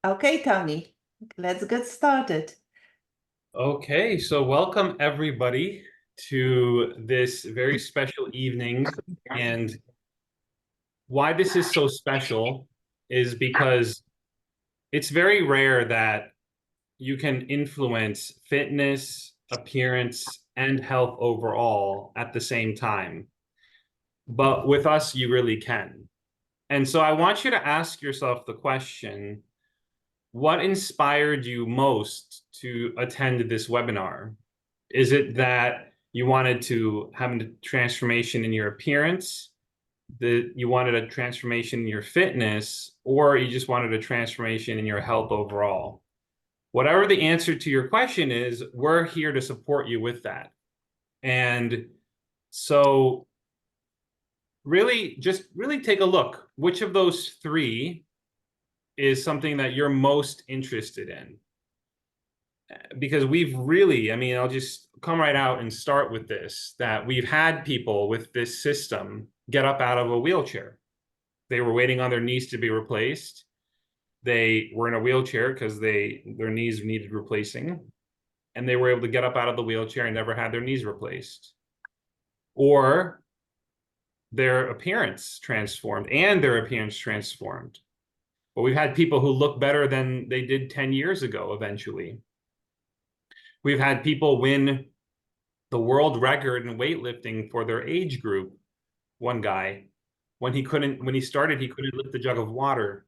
Okay, Tony, let's get started. Okay, so welcome everybody to this very special evening. And why this is so special is because it's very rare that you can influence fitness, appearance, and health overall at the same time. But with us, you really can. And so I want you to ask yourself the question, what inspired you most to attend this webinar? Is it that you wanted to have a transformation in your appearance, that you wanted a transformation in your fitness, or you just wanted a transformation in your health overall? Whatever the answer to your question is, we're here to support you with that. And so really, just really take a look. Which of those three is something that you're most interested in? Because we've really, I mean, I'll just come right out and start with this, that we've had people with this system get up out of a wheelchair. They were waiting on their knees to be replaced. They were in a wheelchair because their knees needed replacing, and they were able to get up out of the wheelchair and never had their knees replaced. Or their appearance transformed. But we've had people who look better than they did 10 years ago eventually. We've had people win the world record in weightlifting for their age group. One guy, when he started, he couldn't lift a jug of water.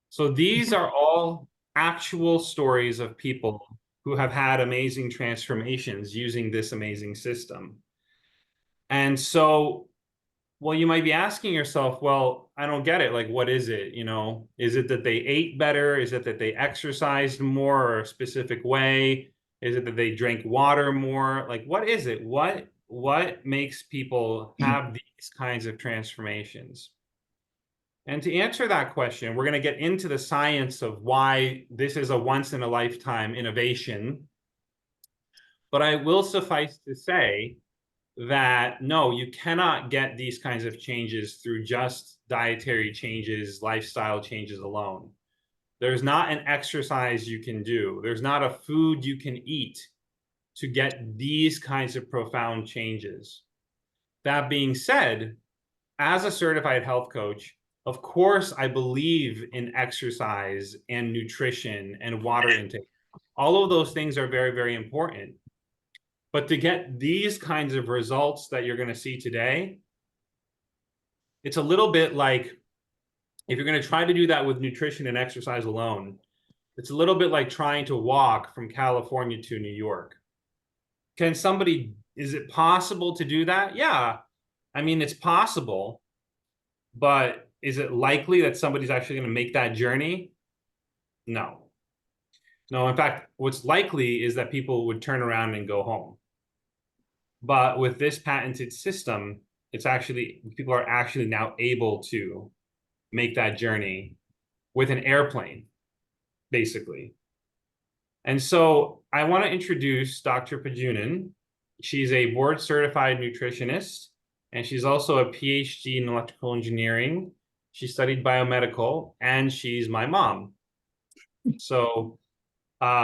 So these are all actual stories of people who have had amazing transformations using this amazing system. And so, well, you might be asking yourself, well, I don't get it. Like, what is it? You know, is it that they ate better? Is it that they exercised more or a specific way? Is it that they drank water more? Like, what is it? What makes people have these kinds of transformations? And to answer that question, we're going to get into the science of why this is a once in a lifetime innovation. But I will suffice to say that no, you cannot get these kinds of changes through just dietary changes, lifestyle changes alone. There's not an exercise you can do. There's not a food you can eat to get these kinds of profound changes. That being said, as a certified health coach, of course, I believe in exercise and nutrition and water intake. All of those things are very, very important. But to get these kinds of results that you're going to see today, it's a little bit like if you're going to try to do that with nutrition and exercise alone, it's a little bit like trying to walk from California to New York. Is it possible to do that? Yeah. I mean, it's possible, but is it likely that somebody's actually going to make that journey? No. No, in fact, what's likely is that people would turn around and go home. But with this patented system, people are actually now able to make that journey with an airplane, basically. And so I want to introduce Dr. Pajunen. She's a board certified nutritionist, and she's also a PhD in electrical engineering. She studied biomedical, and she's my mom. So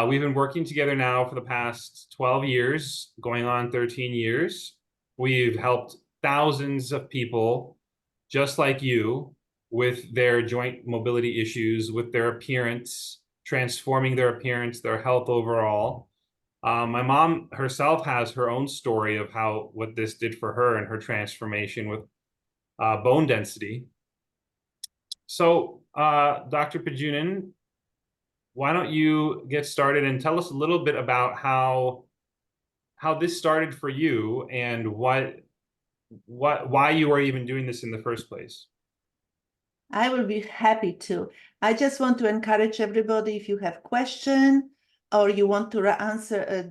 we've been working together now for the past 12 years, going on 13 years. We've helped thousands of people just like you with their joint mobility issues, with their appearance, transforming their appearance, their health overall. My mom herself has her own story of what this did for her and her transformation with bone density. So, Dr. Pajunen, why don't you get started and tell us a little bit about how this started for you and why you are even doing this in the first place? I will be happy to. I just want to encourage everybody, if you have question or you want to answer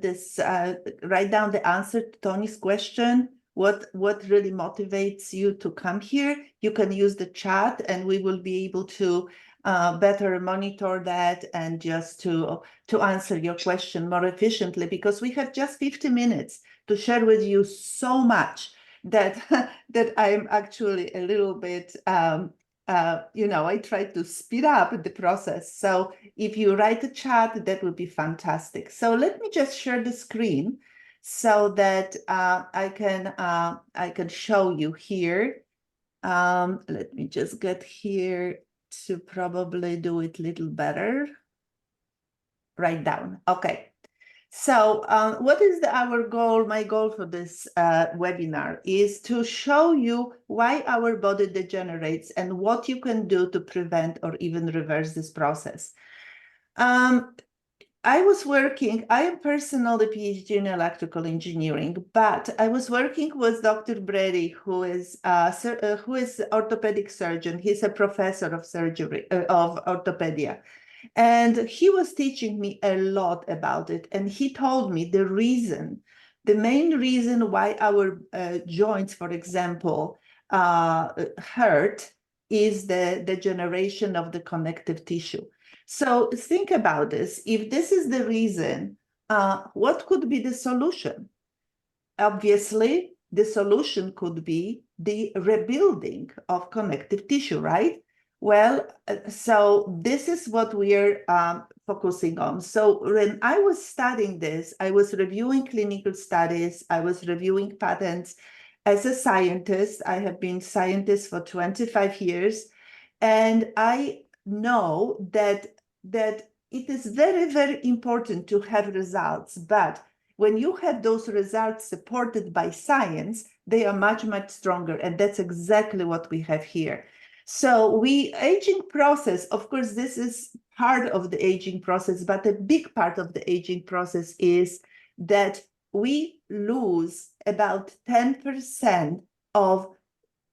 write down the answer to Tony's question, what really motivates you to come here, you can use the chat and we will be able to better monitor that and just to answer your question more efficiently, because we have just 50 minutes to share with you so much that that I'm actually a little bit I try to speed up the process. So if you write a chat, that would be fantastic. So let me just share the screen so that I can show you here. Let me just get here to probably do it a little better. Write down. Okay. So what is our goal? My goal for this webinar is to show you why our body degenerates and what you can do to prevent or even reverse this process. I am personally PhD in electrical engineering, but I was working with Dr. Brady, who is orthopedic surgeon. He's a professor of surgery, of orthopedia. And he was teaching me a lot about it. And he told me the main reason why our joints, for example, hurt is the degeneration of the connective tissue. So think about this. If this is the reason, what could be the solution? Obviously, the solution could be the rebuilding of connective tissue, right? Well, so this is what we're focusing on. So when I was studying this, I was reviewing clinical studies, I was reviewing patents. As a scientist, I have been scientist for 25 years, and I know that it is very, very important to have results, but when you have those results supported by science, they are much, much stronger, and that's exactly what we have here. So aging process, of course, this is part of the aging process, but a big part of the aging process is that we lose about 10% of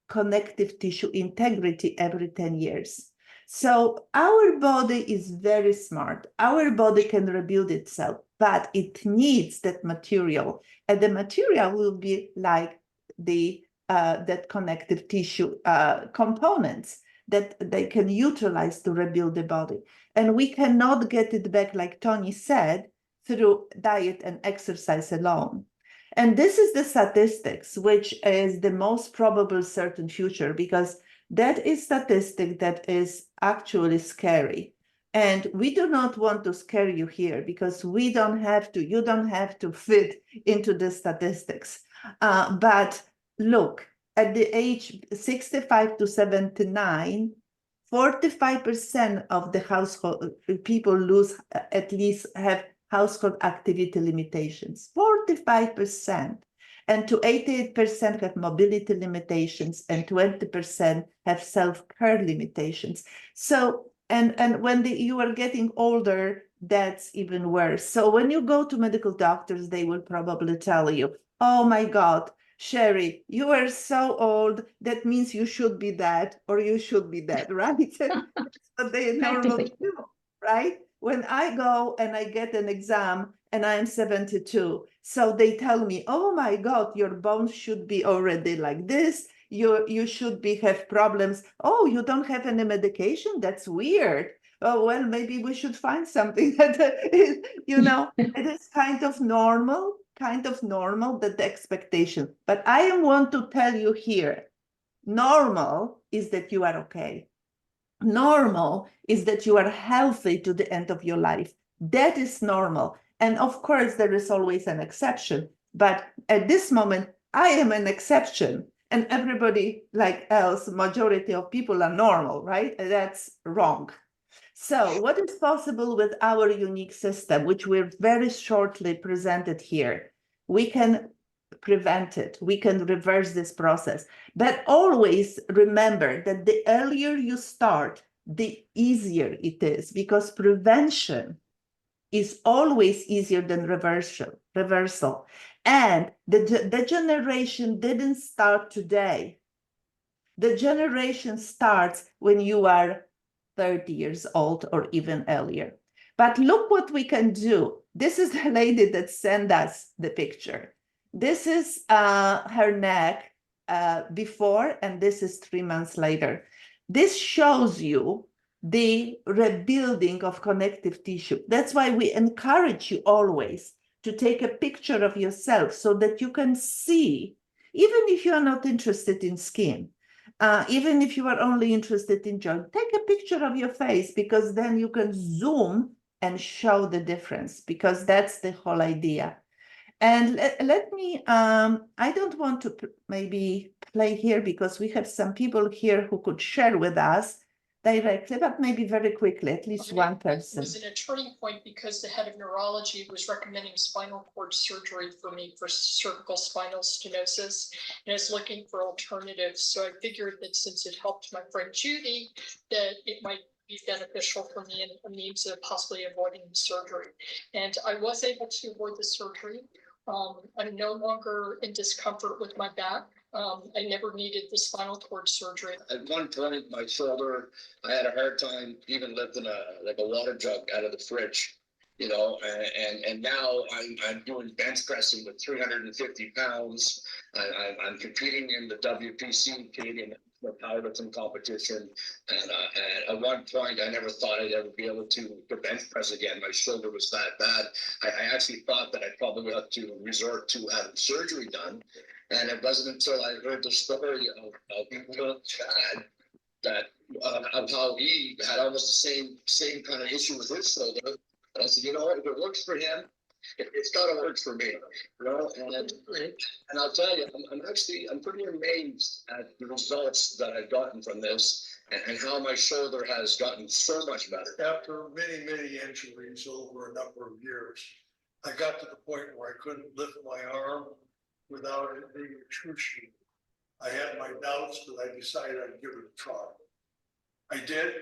connective tissue integrity every 10 years. So our body is very smart. Our body can rebuild itself, but it needs that material. And the material will be like that connective tissue components that they can utilize to rebuild the body. And we cannot get it back, like Tony said, through diet and exercise alone. And this is the statistics, which is the most probable certain future, because that is statistic that is actually scary. And we do not want to scare you here, because you don't have to fit into the statistics. But look, at the age 65 to 79, 45% of the household people have household activity limitations, 45%. And to 88% have mobility limitations, and 20% have self-care limitations. So, and when you are getting older, that's even worse. So when you go to medical doctors, they will probably tell you, oh my God, Sherry, you are so old, that means you should be that, or you should be that, right? But they normally do, right? When I go and I get an exam and I'm 72, so they tell me, oh my God, your bones should be already like this. You should have problems. Oh, you don't have any medication? That's weird. Oh, well, maybe we should find something that is, it is kind of normal that the expectation. But I want to tell you here, normal is that you are okay. Normal is that you are healthy to the end of your life. That is normal. And of course, there is always an exception. But at this moment, I am an exception. And everybody else, majority of people are normal, right? That's wrong. So what is possible with our unique system, which we're very shortly presented here? We can prevent it. We can reverse this process. But always remember that the earlier you start, the easier it is, because prevention is always easier than reversal. And the degeneration didn't start today. The generation starts when you are 30 years old or even earlier. But look what we can do. This is the lady that sent us the picture. This is her neck before, and this is 3 months later. This shows you the rebuilding of connective tissue. That's why we encourage you always to take a picture of yourself so that you can see, even if you are not interested in skin, Even if you are only interested in joint, take a picture of your face, because then you can zoom and show the difference, because that's the whole idea. And let me, I don't want to maybe play here, because we have some people here who could share with us directly, but maybe very quickly, at least one It person. was in a turning point because the head of neurology was recommending spinal cord surgery for me for cervical spinal stenosis, and I was looking for alternatives. So I figured that since it helped my friend Judy, that it might be beneficial for me and a means of possibly avoiding surgery. And I was able to avoid the surgery. I'm no longer in discomfort with my back. I never needed the spinal cord surgery. At one point, my shoulder, I had a hard time even lifting a water jug out of the fridge, you know, and now I'm doing bench pressing with 350 pounds. I'm competing in the WPC Canadian powerlifting competition, and at one point I never thought I'd ever be able to bench press again. My shoulder was that bad. I actually thought that I'd probably have to resort to having surgery done. And it wasn't until I heard the story of Chad that of how he had almost the same kind of issue with his shoulder. And I said, you know what, if it works for him, it's got to work for me. You know, and I'll tell you, I'm pretty amazed at the results that I've gotten from this, and how my shoulder has gotten so much better. After many, many injuries over a number of years, I got to the point where I couldn't lift my arm without it being excruciating. I had my doubts, but I decided I'd give it a try. I did,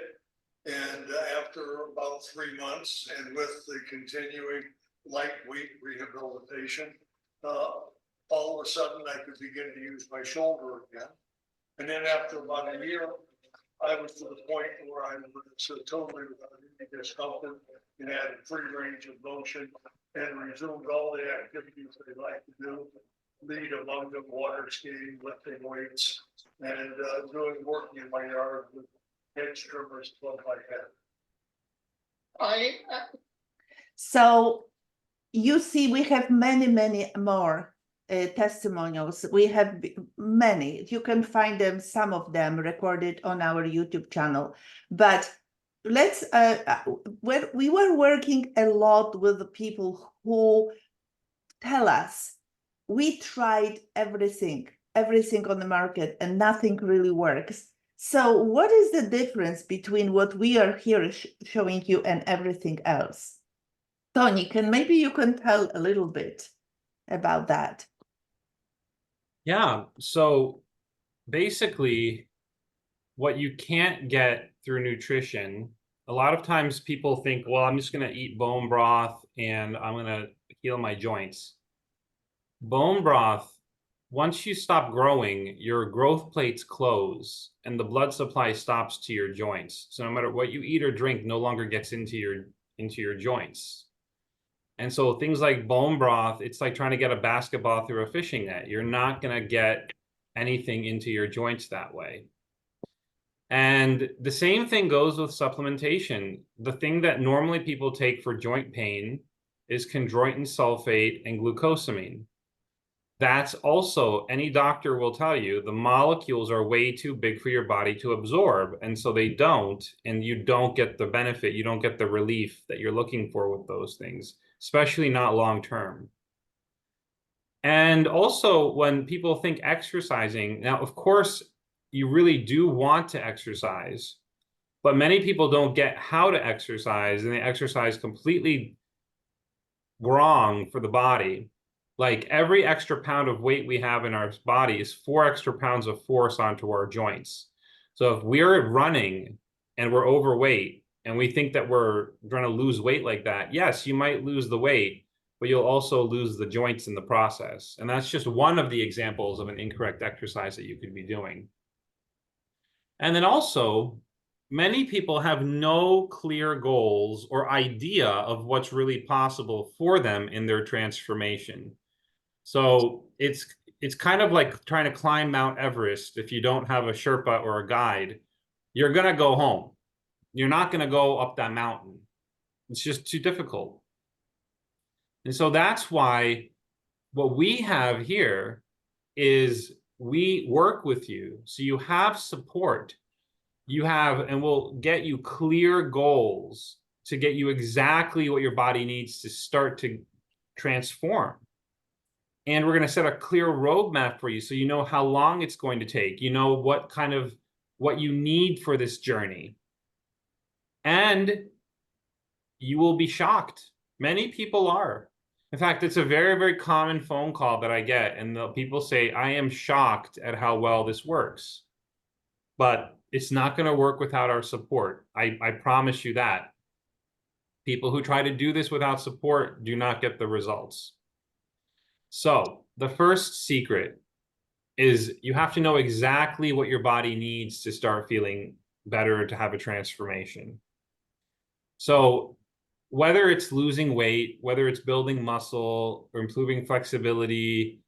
and after about 3 months, and with the continuing lightweight rehabilitation, all of a sudden I could begin to use my shoulder again. And then after about a year, I was to the point where I was totally without any discomfort and had a free range of motion, and resumed all the activities I like to do. Lead among them, water skiing, lifting weights, and doing working in my yard with hedge trimmers, stuff like that. So you see, we have many, many more testimonials. We have many. You can find them, some of them recorded on our YouTube channel. But let's, we were working a lot with the people who tell us, we tried everything on the market and nothing really works. So what is the difference between what we are here showing you and everything else? Tony, maybe you can tell a little bit about that. Yeah, so basically what you can't get through nutrition, a lot of times people think, well, I'm just going to eat bone broth and I'm going to heal my joints. Bone broth, once you stop growing, your growth plates close and the blood supply stops to your joints. So no matter what you eat or drink, no longer gets into your joints. And so things like bone broth, it's like trying to get a basketball through a fishing net. You're not going to get anything into your joints that way. And the same thing goes with supplementation. The thing that normally people take for joint pain is chondroitin sulfate and glucosamine. That's also, any doctor will tell you, the molecules are way too big for your body to absorb. And so they don't, and you don't get the benefit, you don't get the relief that you're looking for with those things, especially not long-term. And also when people think exercising, now, of course, you really do want to exercise, but many people don't get how to exercise, and they exercise completely wrong for the body. Like every extra pound of weight we have in our body is 4 extra pounds of force onto our joints. So if we're running and we're overweight and we think that we're going to lose weight like that, yes, you might lose the weight, but you'll also lose the joints in the process. And that's just one of the examples of an incorrect exercise that you could be doing. And then also, many people have no clear goals or idea of what's really possible for them in their transformation. So it's kind of like trying to climb Mount Everest. If you don't have a Sherpa or a guide, you're going to go home. You're not going to go up that mountain. It's just too difficult. And so that's why what we have here is we work with you. So you have support. You have, and we'll get you clear goals to get you exactly what your body needs to start to transform. And we're going to set a clear roadmap for you so you know how long it's going to take. You know what you need for this journey. And you will be shocked. Many people are. In fact, it's a very, very common phone call that I get. And the people say, I am shocked at how well this works. But it's not going to work without our support. I promise you that. People who try to do this without support do not get the results. So the first secret is you have to know exactly what your body needs to start feeling better, to have a transformation. So whether it's losing weight, whether it's building muscle or improving flexibility,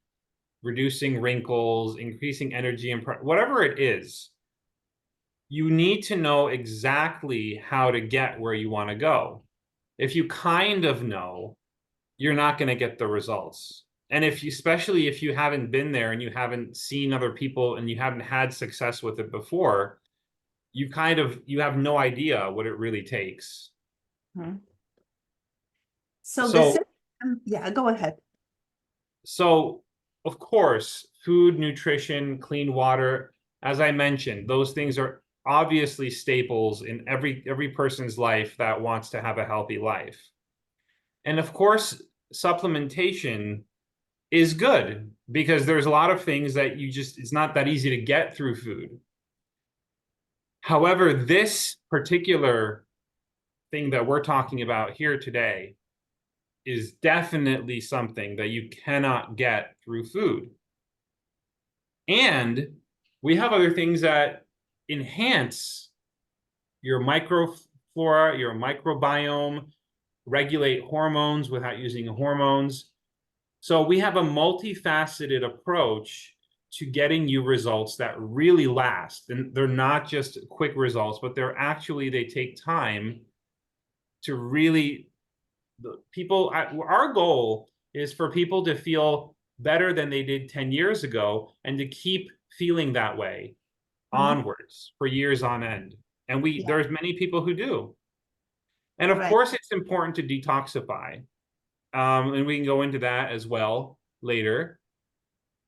reducing wrinkles, increasing energy, and whatever it is, you need to know exactly how to get where you want to go. If you kind of know, you're not going to get the results. And especially if you haven't been there and you haven't seen other people and you haven't had success with it before, you have no idea what it really takes. Mhm. So yeah, go ahead. So, of course, food, nutrition, clean water, as I mentioned, those things are obviously staples in every person's life that wants to have a healthy life. And of course, supplementation is good because there's a lot of things that it's not that easy to get through food. However, this particular thing that we're talking about here today is definitely something that you cannot get through food. And we have other things that enhance your microflora, your microbiome, regulate hormones without using hormones. So we have a multifaceted approach to getting you results that really last. And they're not just quick results, but they take time to really, our goal is for people to feel better than they did 10 years ago and to keep feeling that way onwards for years on end. And there's many people who do. And of course, it's important to detoxify. And we can go into that as well later.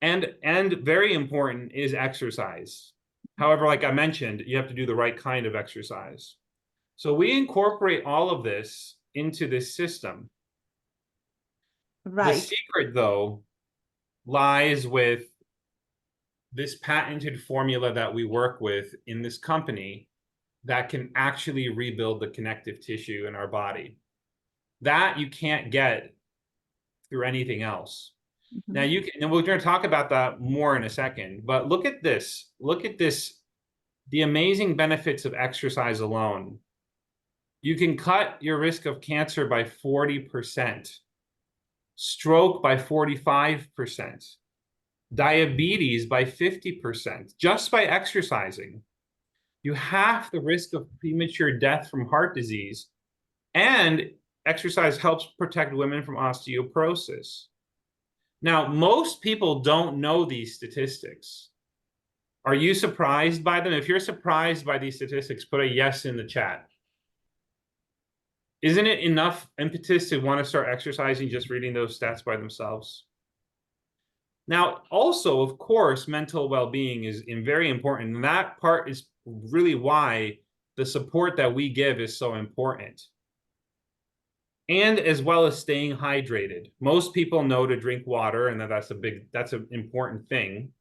And very important is exercise. However, like I mentioned, you have to do the right kind of exercise. So we incorporate all of this into this system. The secret, though, lies with this patented formula that we work with in this company that can actually rebuild the connective tissue in our body. That you can't get through anything else. Now and we're going to talk about that more in a second, but look at this. Look at this, the amazing benefits of exercise alone. You can cut your risk of cancer by 40%, stroke by 45%, diabetes by 50%, just by exercising. You halve the risk of premature death from heart disease, and exercise helps protect women from osteoporosis. Now, most people don't know these statistics. Are you surprised by them? If you're surprised by these statistics, put a yes in the chat. Isn't it enough impetus to want to start exercising just reading those stats by themselves? Now, also, of course, mental well-being is very important. And that part is really why the support that we give is so important. And as well as staying hydrated. Most people know to drink water, and that's an important thing.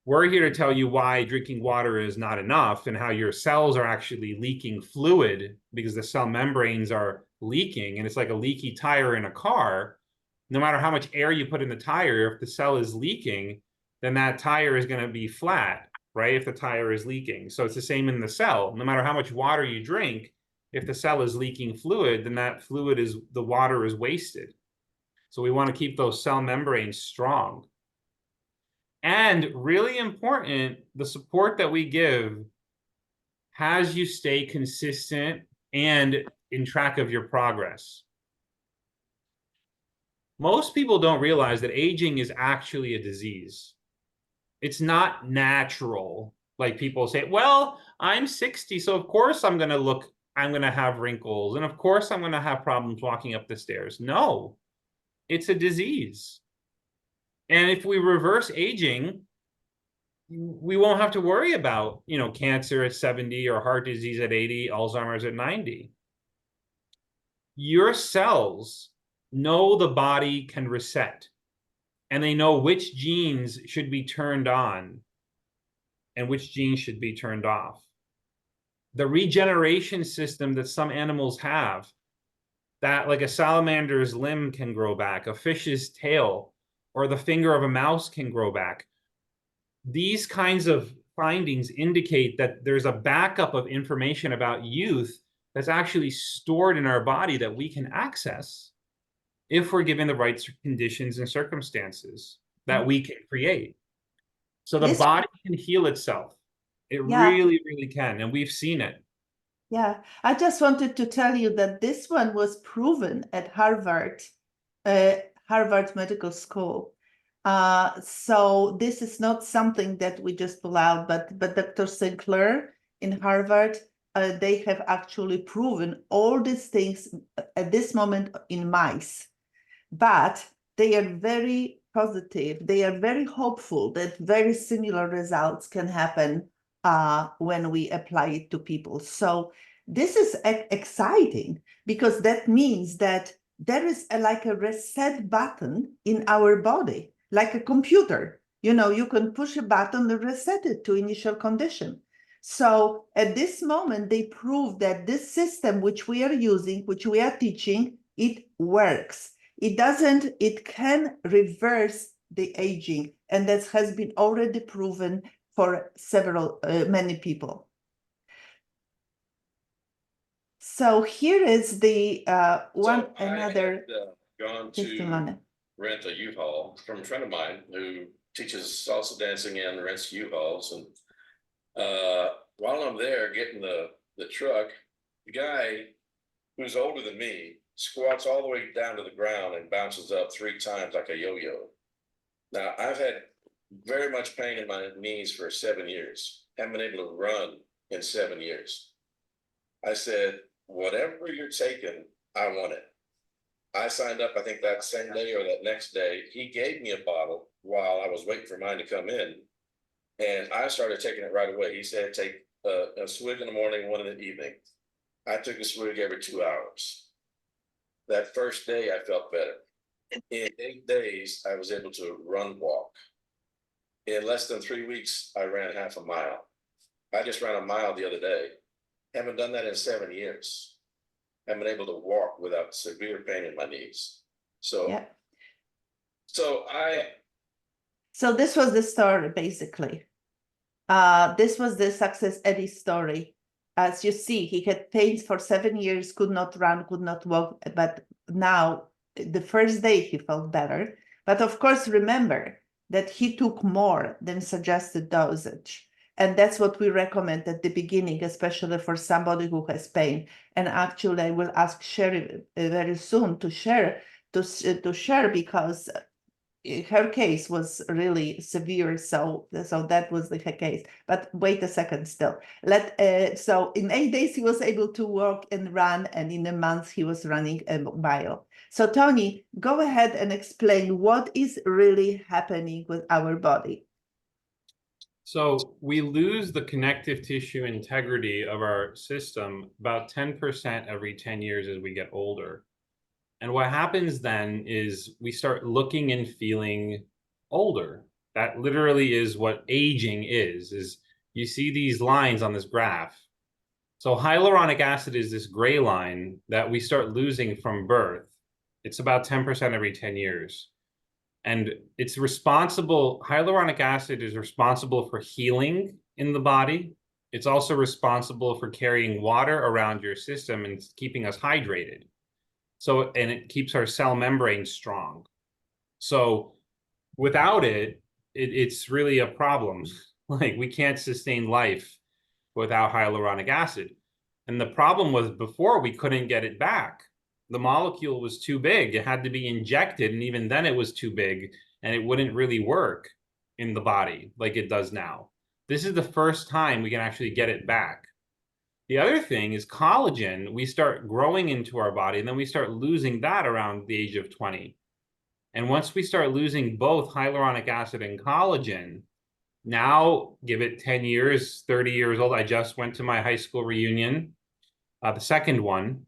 We're here to tell you why drinking water is not enough and how your cells are actually leaking fluid because the cell membranes are leaking, and it's like a leaky tire in a car. No matter how much air you put in the tire, if the cell is leaking, then that tire is going to be flat, right? If the tire is leaking. So it's the same in the cell. No matter how much water you drink, if the cell is leaking fluid, then the water is wasted. So we want to keep those cell membranes strong. And really important, the support that we give has you stay consistent and in track of your progress. Most people don't realize that aging is actually a disease. It's not natural. Like people say, well, I'm 60, so of course I'm going to have wrinkles. And of course I'm going to have problems walking up the stairs. No, it's a disease. And if we reverse aging, we won't have to worry about, cancer at 70 or heart disease at 80, Alzheimer's at 90. Your cells know the body can reset, and they know which genes should be turned on and which genes should be turned off. The regeneration system that some animals have, that like a salamander's limb can grow back, a fish's tail, or the finger of a mouse can grow back. These kinds of findings indicate that there's a backup of information about youth that's actually stored in our body that we can access if we're given the right conditions and circumstances that we can create. So the body can heal itself. It really, really can. And we've seen it. Yeah, I just wanted to tell you that this one was proven at Harvard Medical School. So this is not something that we just pull out, but Dr. Sinclair in Harvard, they have actually proven all these things at this moment in mice. But they are very positive. They are very hopeful that very similar results can happen when we apply it to people. So this is exciting because that means that there is like a reset button in our body, like a computer. You can push a button and reset it to initial condition. So at this moment, they prove that this system which we are using, which we are teaching, it works. It can reverse the aging, and that has been already proven for many people. So here is the one another. I had gone to rent a U-Haul from a friend of mine who teaches salsa dancing and rents U-Hauls. And while I'm there getting the truck, the guy who's older than me squats all the way down to the ground and bounces up 3 times like a yo-yo. Now, I've had very much pain in my knees for 7 years. Haven't been able to run in 7 years. I said, whatever you're taking, I want it. I signed up, I think that same day or that next day. He gave me a bottle while I was waiting for mine to come in. And I started taking it right away. He said, take a swig in the morning, one in the evening. I took a swig every 2 hours. That first day, I felt better. In 8 days, I was able to walk. In less than 3 weeks, I ran half a mile. I just ran a mile the other day. Haven't done that in 7 years. Haven't been able to walk without severe pain in my knees. So, yeah. So this was the story, basically. This was the Success Eddie story. As you see, he had pains for 7 years, could not run, could not walk, but now the first day he felt better. But of course, remember that he took more than suggested dosage. And that's what we recommend at the beginning, especially for somebody who has pain. And actually, I will ask Sherry very soon to share because her case was really severe, so that was the case. But wait a second, still. So in 8 days he was able to walk and run, and in a month he was running a mile. So Tony, go ahead and explain what is really happening with our body. So we lose the connective tissue integrity of our system about 10% every 10 years as we get older. And what happens then is we start looking and feeling older. That literally is what aging is you see these lines on this graph. So hyaluronic acid is this gray line that we start losing from birth. It's about 10% every 10 years. And it's hyaluronic acid is responsible for healing in the body. It's also responsible for carrying water around your system and keeping us hydrated. So, and it keeps our cell membrane strong. So without it's really a problem. Like we can't sustain life without hyaluronic acid. And the problem was before we couldn't get it back. The molecule was too big. It had to be injected. And even then it was too big and it wouldn't really work. in the body like it does now. This is the first time we can actually get it back. The other thing is collagen. We start growing into our body, and then we start losing that around the age of 20. And once we start losing both hyaluronic acid and collagen, now give it 10 years, 30 years old. I just went to my high school reunion, the second one,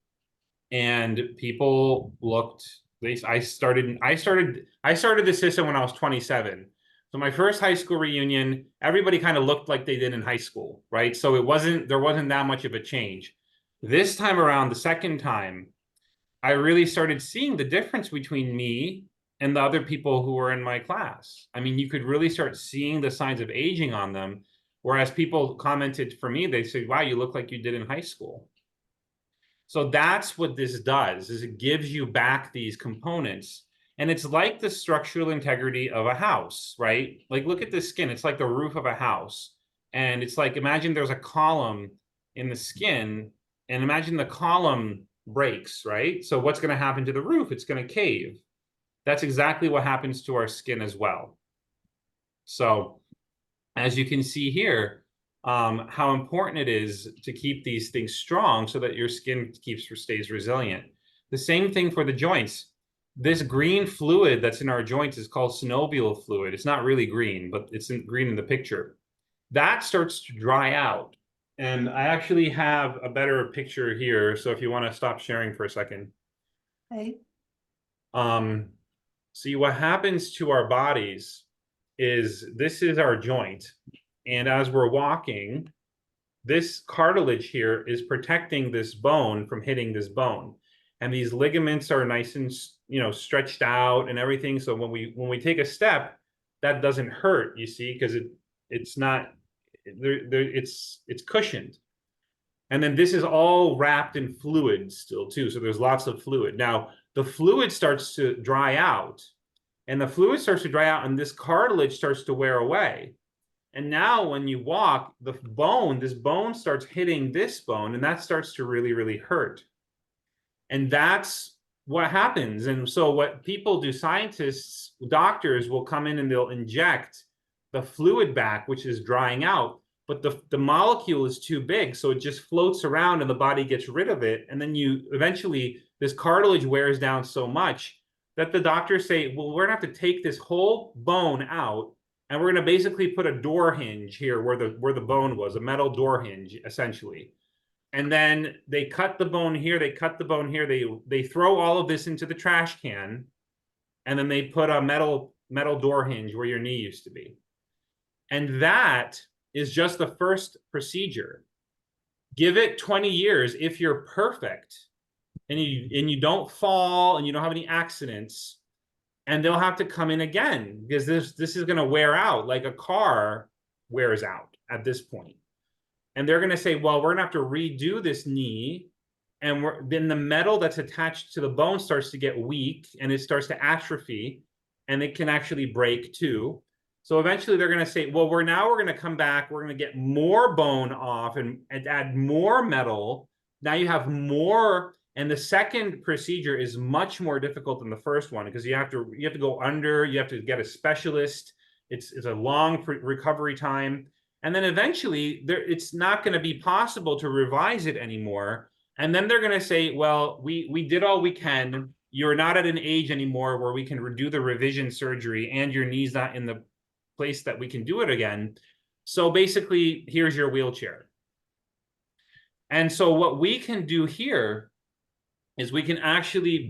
and people looked, I started the system when I was 27. So my first high school reunion, everybody kind of looked like they did in high school, right? So there wasn't that much of a change. This time around, the second time, I really started seeing the difference between me and the other people who were in my class. I mean, you could really start seeing the signs of aging on them. Whereas people commented for me, they said, wow, you look like you did in high school. So that's what this does, is it gives you back these components. And it's like the structural integrity of a house, right? Like, look at the skin. It's like the roof of a house. And it's like, imagine there's a column in the skin, and imagine the column breaks, right? So what's going to happen to the roof? It's going to cave. That's exactly what happens to our skin as well. So as you can see here, how important it is to keep these things strong so that your skin stays resilient. The same thing for the joints. This green fluid that's in our joints is called synovial fluid. It's not really green, but it's green in the picture. That starts to dry out. And I actually have a better picture here. So if you want to stop sharing for a second. Okay. See, what happens to our bodies is this is our joint. And as we're walking, this cartilage here is protecting this bone from hitting this bone. And these ligaments are nice and, stretched out and everything. So when we take a step, that doesn't hurt, you see, because it's not it's cushioned. And then this is all wrapped in fluid still too. So there's lots of fluid. Now the fluid starts to dry out, and this cartilage starts to wear away. And now when you walk, this bone starts hitting this bone, and that starts to really, really hurt. And that's what happens. And so what people do, scientists, doctors will come in and they'll inject the fluid back, which is drying out, but the molecule is too big. So it just floats around and the body gets rid of it. And then eventually this cartilage wears down so much that the doctors say, well, we're gonna have to take this whole bone out, and we're going to basically put a door hinge here where the bone was, a metal door hinge, essentially. And then they cut the bone here, they cut the bone here, they throw all of this into the trash can, and then they put a metal door hinge where your knee used to be. And that is just the first procedure. Give it 20 years if you're perfect, and you don't fall and you don't have any accidents, and they'll have to come in again, because this is going to wear out like a car wears out at this point. And they're going to say, well, we're going to have to redo this knee. And then the metal that's attached to the bone starts to get weak, and it starts to atrophy, and it can actually break too. So eventually they're going to say, well, we're going to come back. We're going to get more bone off and add more metal. Now you have more. And the second procedure is much more difficult than the first one, because you have to go under, you have to get a specialist. It's a long recovery time. And then eventually it's not going to be possible to revise it anymore. And then they're going to say, well, we did all we can. You're not at an age anymore where we can do the revision surgery, and your knee's not in the place that we can do it again. So basically, here's your wheelchair. And so what we can do here is we can actually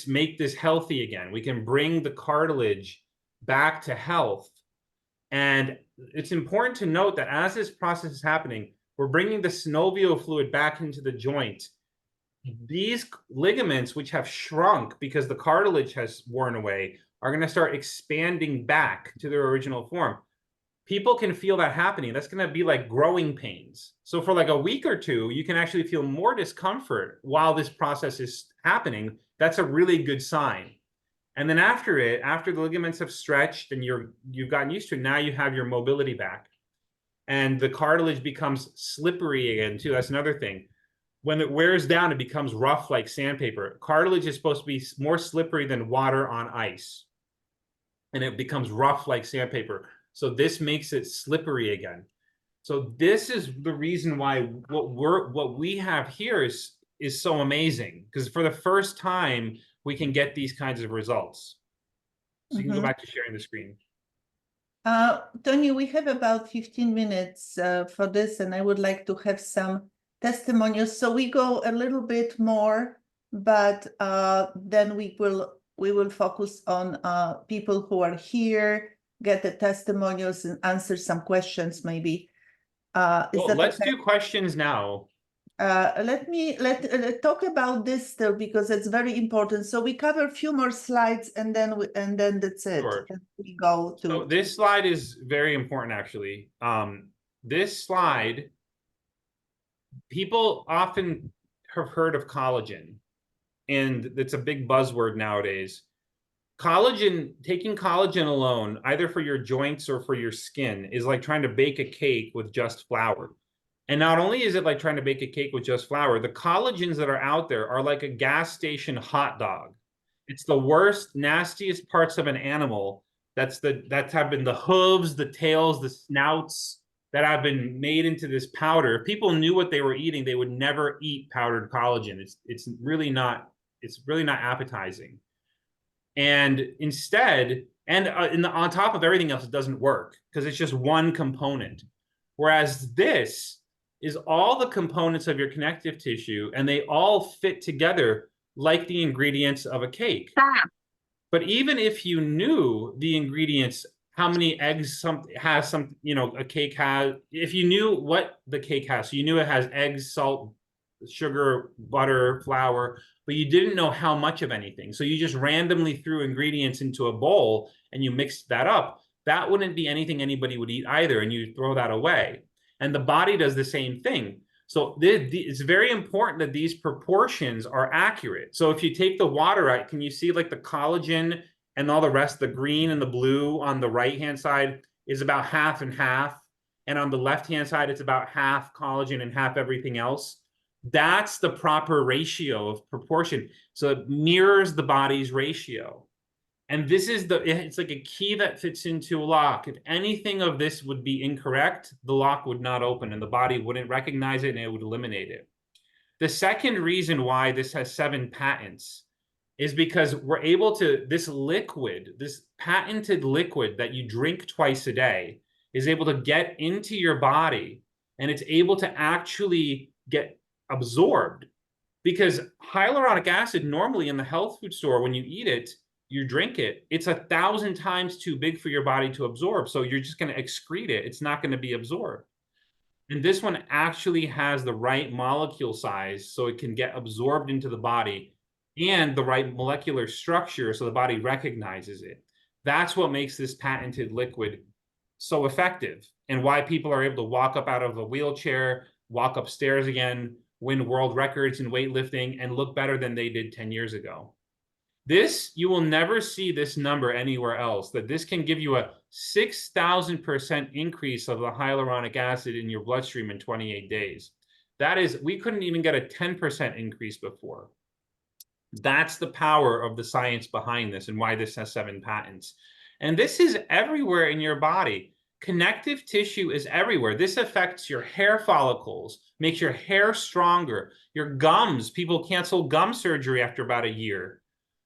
make this healthy again. We can bring the cartilage back to health. And it's important to note that as this process is happening, we're bringing the synovial fluid back into the joint. These ligaments, which have shrunk because the cartilage has worn away, are going to start expanding back to their original form. People can feel that happening. That's going to be like growing pains. So for like a week or two, you can actually feel more discomfort while this process is happening. That's a really good sign. And then after the ligaments have stretched and you've gotten used to it, now you have your mobility back. And the cartilage becomes slippery again too. That's another thing. When it wears down, it becomes rough like sandpaper. Cartilage is supposed to be more slippery than water on ice. and it becomes rough like sandpaper. So this makes it slippery again. So this is the reason why what we have here is so amazing, because for the first time we can get these kinds of results. So you can go back to sharing the screen. Tony, we have about 15 minutes for this, and I would like to have some testimonials. So we go a little bit more, but then we will focus on people who are here, get the testimonials, and answer some questions maybe. Well, let's do questions now. Let's talk about this still, because it's very important. So we cover a few more slides, and then that's it. Sure. And we go to. So this slide is very important, actually. This slide, people often have heard of collagen, and it's a big buzzword nowadays. Collagen, taking collagen alone, either for your joints or for your skin, is like trying to bake a cake with just flour. And not only is it like trying to bake a cake with just flour, the collagens that are out there are like a gas station hot dog. It's the worst, nastiest parts of an animal. That's have been the hooves, the tails, the snouts that have been made into this powder. If people knew what they were eating, they would never eat powdered collagen. It's really not appetizing. And instead, on top of everything else, it doesn't work because it's just one component. Whereas this is all the components of your connective tissue, and they all fit together like the ingredients of a cake. But even if you knew the ingredients, how many eggs a cake has, if you knew what the cake has, so you knew it has eggs, salt, sugar, butter, flour, but you didn't know how much of anything. So you just randomly threw ingredients into a bowl and you mixed that up. That wouldn't be anything anybody would eat either, and you throw that away. And the body does the same thing. So it's very important that these proportions are accurate. So if you take the water out, can you see like the collagen and all the rest, the green and the blue on the right-hand side is about half and half. And on the left-hand side, it's about half collagen and half everything else. That's the proper ratio of proportion. So it mirrors the body's ratio. And this is it's like a key that fits into a lock. If anything of this would be incorrect, the lock would not open and the body wouldn't recognize it and it would eliminate it. The second reason why this has 7 patents is because we're able to, this patented liquid that you drink twice a day is able to get into your body, and it's able to actually get absorbed. Because hyaluronic acid, normally in the health food store, when you eat it, you drink it, it's 1,000 times too big for your body to absorb. So you're just going to excrete it. It's not going to be absorbed. And this one actually has the right molecule size so it can get absorbed into the body, and the right molecular structure so the body recognizes it. That's what makes this patented liquid so effective, and why people are able to walk up out of a wheelchair, walk upstairs again, win world records in weightlifting, and look better than they did 10 years ago. This, you will never see this number anywhere else, that this can give you a 6,000% increase of the hyaluronic acid in your bloodstream in 28 days. That is, we couldn't even get a 10% increase before. That's the power of the science behind this and why this has 7 patents. And this is everywhere in your body. Connective tissue is everywhere. This affects your hair follicles, makes your hair stronger. Your gums, people cancel gum surgery after about a year.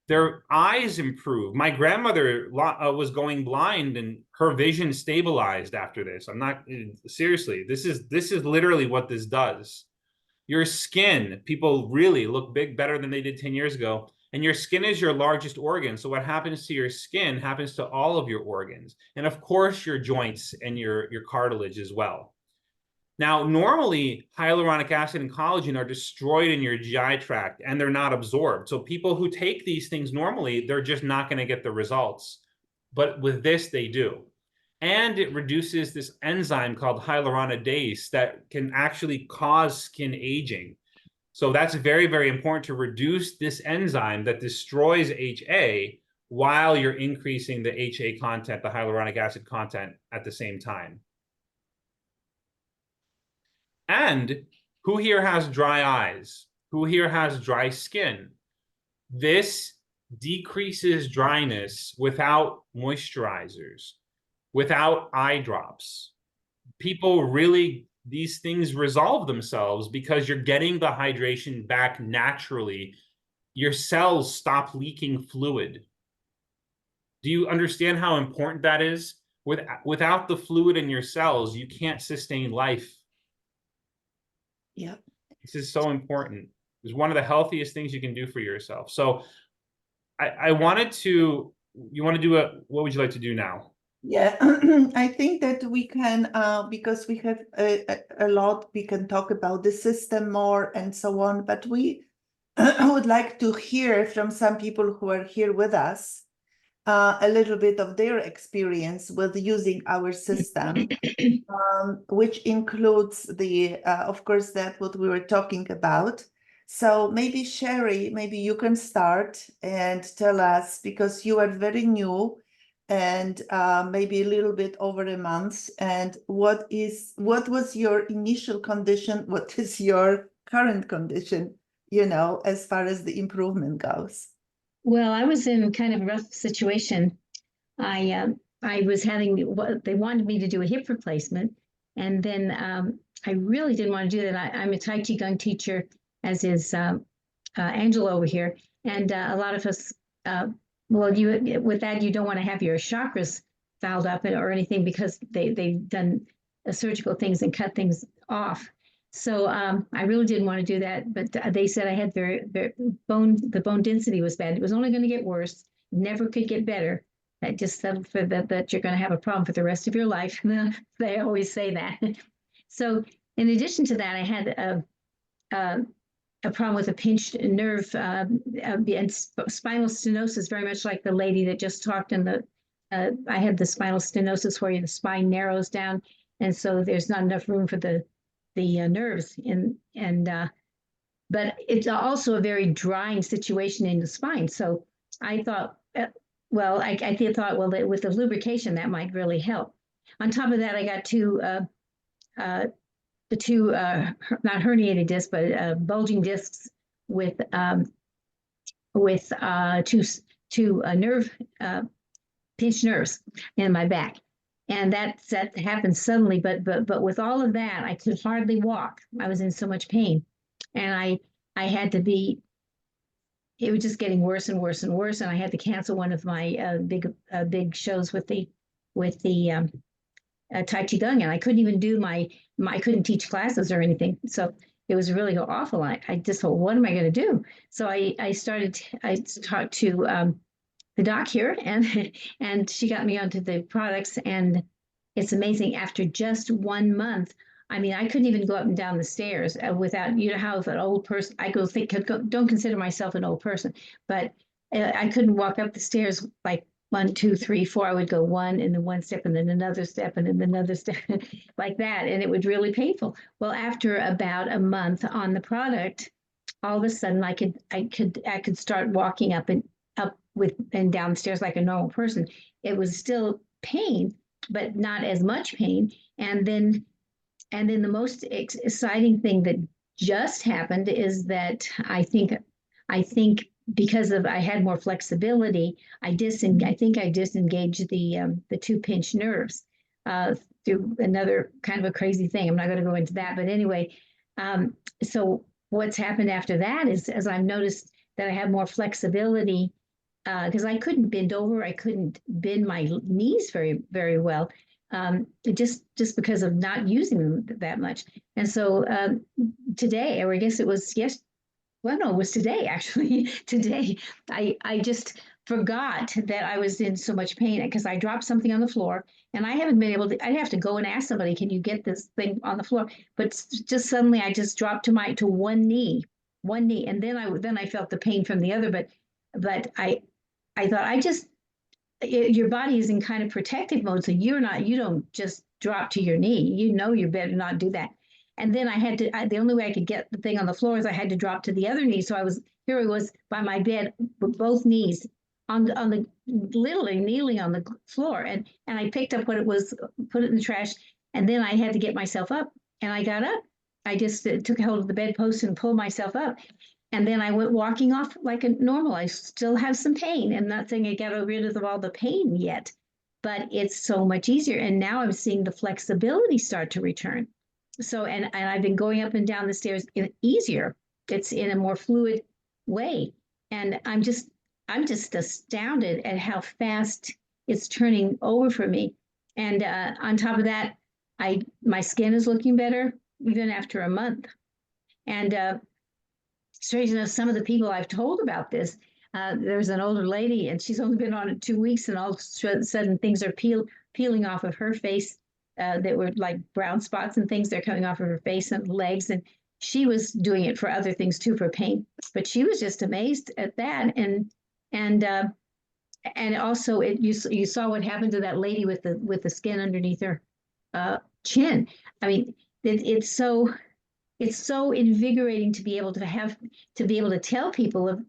Their eyes improve. My grandmother was going blind and her vision stabilized after this. I'm not, seriously, this is literally what this does. Your skin, people really look better than they did 10 years ago. And your skin is your largest organ. So what happens to your skin happens to all of your organs. And of course, your joints and your cartilage as well. Now, normally, hyaluronic acid and collagen are destroyed in your GI tract and they're not absorbed. So people who take these things normally, they're just not going to get the results. But with this, they do. And it reduces this enzyme called hyaluronidase that can actually cause skin aging. So that's very, very important, to reduce this enzyme that destroys HA while you're increasing the HA content, the hyaluronic acid content, at the same time. And who here has dry eyes? Who here has dry skin? This decreases dryness without moisturizers, without eye drops. People really, these things resolve themselves because you're getting the hydration back naturally. Your cells stop leaking fluid. Do you understand how important that is? Without the fluid in your cells, you can't sustain life. Yeah. This is so important. It's one of the healthiest things you can do for yourself. So I wanted to, you want to do what would you like to do now? Yeah, I think that we can, because we have a lot, we can talk about the system more and so on, but we would like to hear from some people who are here with us a little bit of their experience with using our system, which includes of course, that what we were talking about. So maybe Sherry, maybe you can start and tell us, because you are very new and maybe a little bit over a month, and what was your initial condition? What is your current condition, as far as the improvement goes? Well, I was in kind of a rough situation. I was having what they wanted me to do a hip replacement, and then I really didn't want to do that. I'm a Tai Qigong teacher, as is Angela over here, and a lot of us. Well, with that, you don't want to have your chakras fouled up or anything, because they've done surgical things and cut things off. So I really didn't want to do that, but they said I had the bone density was bad. It was only going to get worse, never could get better. I just settled for that you're going to have a problem for the rest of your life. They always say that. So in addition to that, I had a problem with a pinched nerve and spinal stenosis, very much like the lady that just talked. I had the spinal stenosis where the spine narrows down, and so there's not enough room for the nerves but it's also a very drying situation in the spine. So I thought, I thought, well, with the lubrication, that might really help. On top of that, I got the two not herniated discs, but bulging discs with two nerve pinched nerves in my back. And that happened suddenly, but with all of that, I could hardly walk. I was in so much pain, and I had to be. It was just getting worse and worse and worse, and I had to cancel one of my big shows with the Tai Qigong, and I couldn't even do I couldn't teach classes or anything. So it was really awful. I just thought, what am I going to do? So I talked to the doc here, and she got me onto the products, and it's amazing. After just 1 month, I mean, I couldn't even go up and down the stairs without, how if an old person, don't consider myself an old person, but I couldn't walk up the stairs like 1, 2, 3, 4. I would go one and then one step and then another step and then another step like that. And it was really painful. Well, after about a month on the product, all of a sudden I could start walking up and downstairs like a normal person. It was still pain, but not as much pain. And then the most exciting thing that just happened is that I think because I had more flexibility, I think I disengaged the two pinched nerves through another kind of a crazy thing. I'm not going to go into that, but anyway, so what's happened after that is, as I've noticed that I have more flexibility, because I couldn't bend over, I couldn't bend my knees very, very well, just because of not using them that much. And so today, or I guess it was well, no, it was today, actually. Today, I just forgot that I was in so much pain because I dropped something on the floor, and I haven't been able to. I'd have to go and ask somebody, "Can you get this thing on the floor?" But just suddenly, I just dropped to one knee, and then I felt the pain from the other. But I thought your body is in kind of protective mode, so you don't just drop to your knee. You better not do that. And then the only way I could get the thing on the floor is I had to drop to the other knee. So I was by my bed with both knees on the literally kneeling on the floor. And I picked up what it was, put it in the trash. And then I had to get myself up, and I got up. I just took hold of the bedpost and pulled myself up. And then I went walking off like a normal. I still have some pain. I'm not saying I got rid of all the pain yet, but it's so much easier. And now I'm seeing the flexibility start to return. So, and I've been going up and down the stairs easier. It's in a more fluid way. And I'm just astounded at how fast it's turning over for me. And on top of that, my skin is looking better even after a month. And strange enough, some of the people I've told about this, there's an older lady and she's only been on it 2 weeks, and all of a sudden things are peeling off of her face that were like brown spots and things. They're coming off of her face and legs. And she was doing it for other things too, for pain. But she was just amazed at that. And also you saw what happened to that lady with the skin underneath her chin. I mean, it's so invigorating to be able to tell people,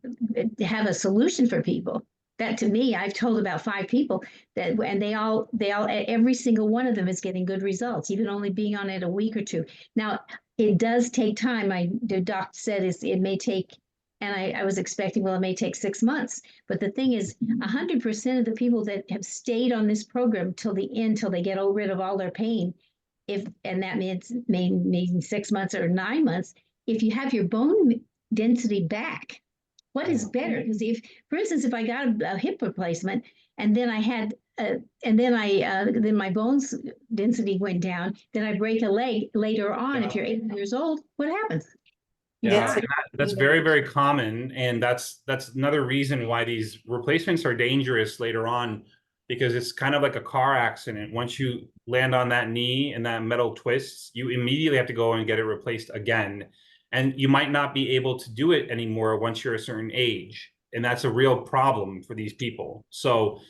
to have a solution for people. That, to me, I've told about 5 people that, and they all every single one of them is getting good results, even only being on it a week or 2. Now, it does take time. The doctor said it may take, and I was expecting, well, it may take 6 months. But the thing is, 100% of the people that have stayed on this program till the end, till they get rid of all their pain, and that means maybe 6 months or 9 months, if you have your bone density back, what is better? Because for instance, if I got a hip replacement and then I had, then my bones density went down, then I break a leg later on. Yeah. If you're 80 years old, what happens? Yeah, Yes, that's very, very common. And that's another reason why these replacements are dangerous later on, because it's kind of like a car accident. Once you land on that knee and that metal twists, you immediately have to go and get it replaced again. And you might not be able to do it anymore once you're a certain age. And that's a real problem for these people. So,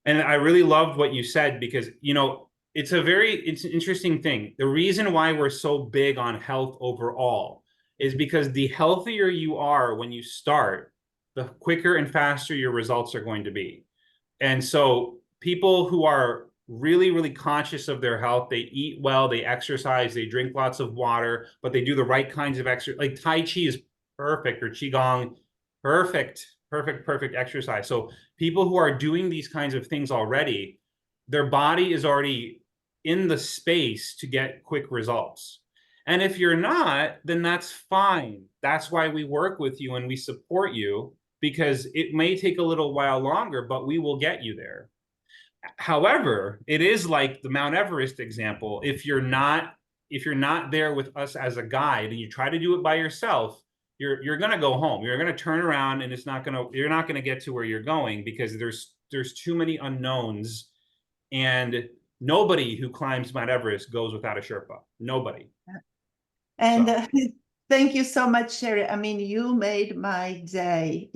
and I really loved what you said, because, it's an interesting thing. The reason why we're so big on health overall is because the healthier you are when you start, the quicker and faster your results are going to be. And so people who are really, really conscious of their health, they eat well, they exercise, they drink lots of water, but they do the right kinds of exercise. Like Tai Chi is perfect, or Qigong, perfect exercise. So people who are doing these kinds of things already, their body is already in the space to get quick results. And if you're not, then that's fine. That's why we work with you and we support you, because it may take a little while longer, but we will get you there. However, it is like the Mount Everest example. If you're not there with us as a guide and you try to do it by yourself, you're going to go home. You're going to turn around and you're not going to get to where you're going, because there's too many unknowns, and nobody who climbs Mount Everest goes without a Sherpa. Nobody. And thank you so much, Sherry. I mean, you made my day,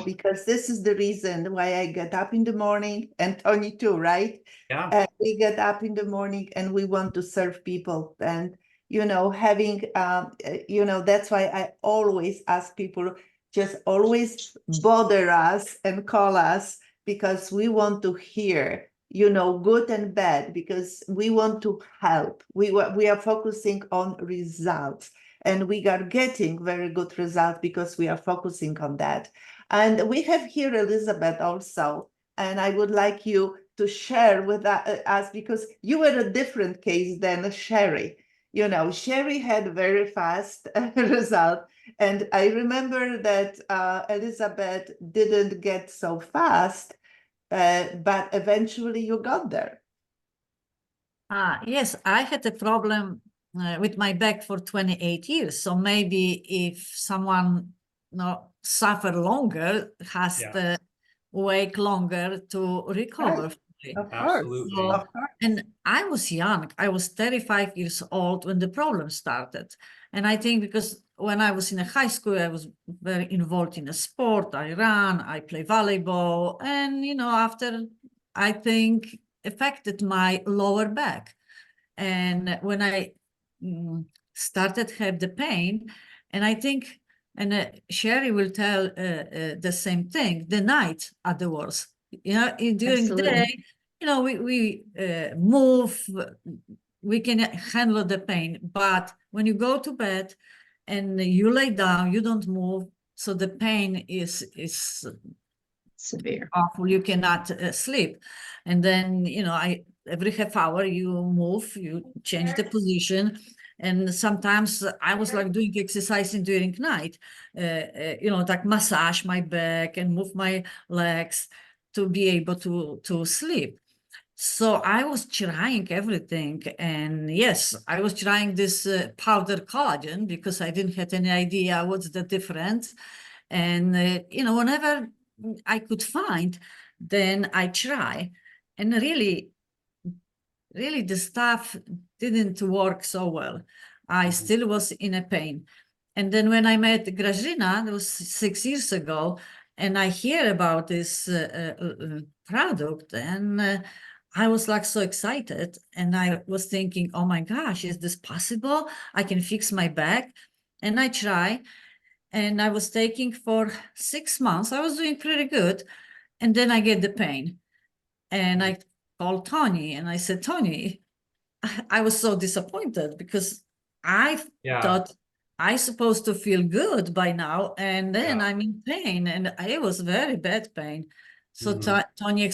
because this is the reason why I get up in the morning, and Tony too, right? Yeah. And we get up in the morning and we want to serve people. And, having, that's why I always ask people, just always bother us and call us, because we want to hear, good and bad, because we want to help. We are focusing on results. And we are getting very good results because we are focusing on that. And we have here Elizabeth also. And I would like you to share with us, because you were a different case than Sherry. Sherry had very fast result. And I remember that Elizabeth didn't get so fast, but eventually you got there. Yes, I had a problem with my back for 28 years. So maybe if someone suffer longer, has to wait longer to recover. Right. Of Absolutely. course. And I was young. I was 35 years old when the problem started. And I think because when I was in a high school, I was very involved in a sport. I ran, I play volleyball. And, after, I think, affected my lower back. And when I started to have the pain, and I think, and Sherry will tell the same thing, the night are the worst. During Absolutely. the day, we move, we can handle the pain. But when you go to bed and you lay down, you don't move, So the pain is Severe. awful. You cannot sleep. And then, every half hour you move, you change the position. And sometimes I was like doing exercising during night, like massage my back and move my legs to be able to sleep. So I was trying everything. And yes, I was trying this powder collagen because I didn't have any idea what's the difference. And, whenever I could find, then I try. And really the stuff didn't work so well. I still was in a pain. And then when I met Grażyna, that was 6 years ago, and I hear about this product, and I was like so excited, and I was thinking, oh my gosh, is this possible? I can fix my back. And I try, and I was taking for 6 months. I was doing pretty good. And then I get the pain. And I called Tony and I said, Tony, I was so disappointed because I thought I supposed to feel good by now. And then I'm in pain, and it was very bad pain. So Tony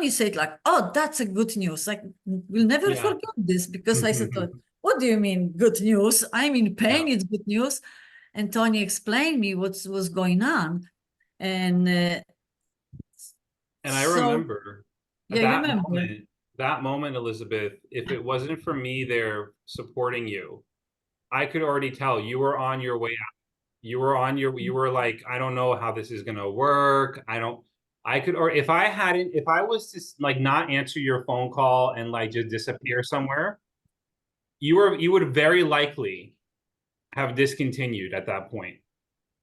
said like, oh, that's a good news. Like, we'll never forget this, because I said, what do you mean good news? I'm in pain, it's good news. And Tony explained me what was going on. And I so, remember that moment, Elizabeth, if it wasn't for me there supporting you, I could already tell you were on your way out. You were like, I don't know how this is going to work. If I was to like not answer your phone call and like just disappear somewhere, you would very likely have discontinued at that point,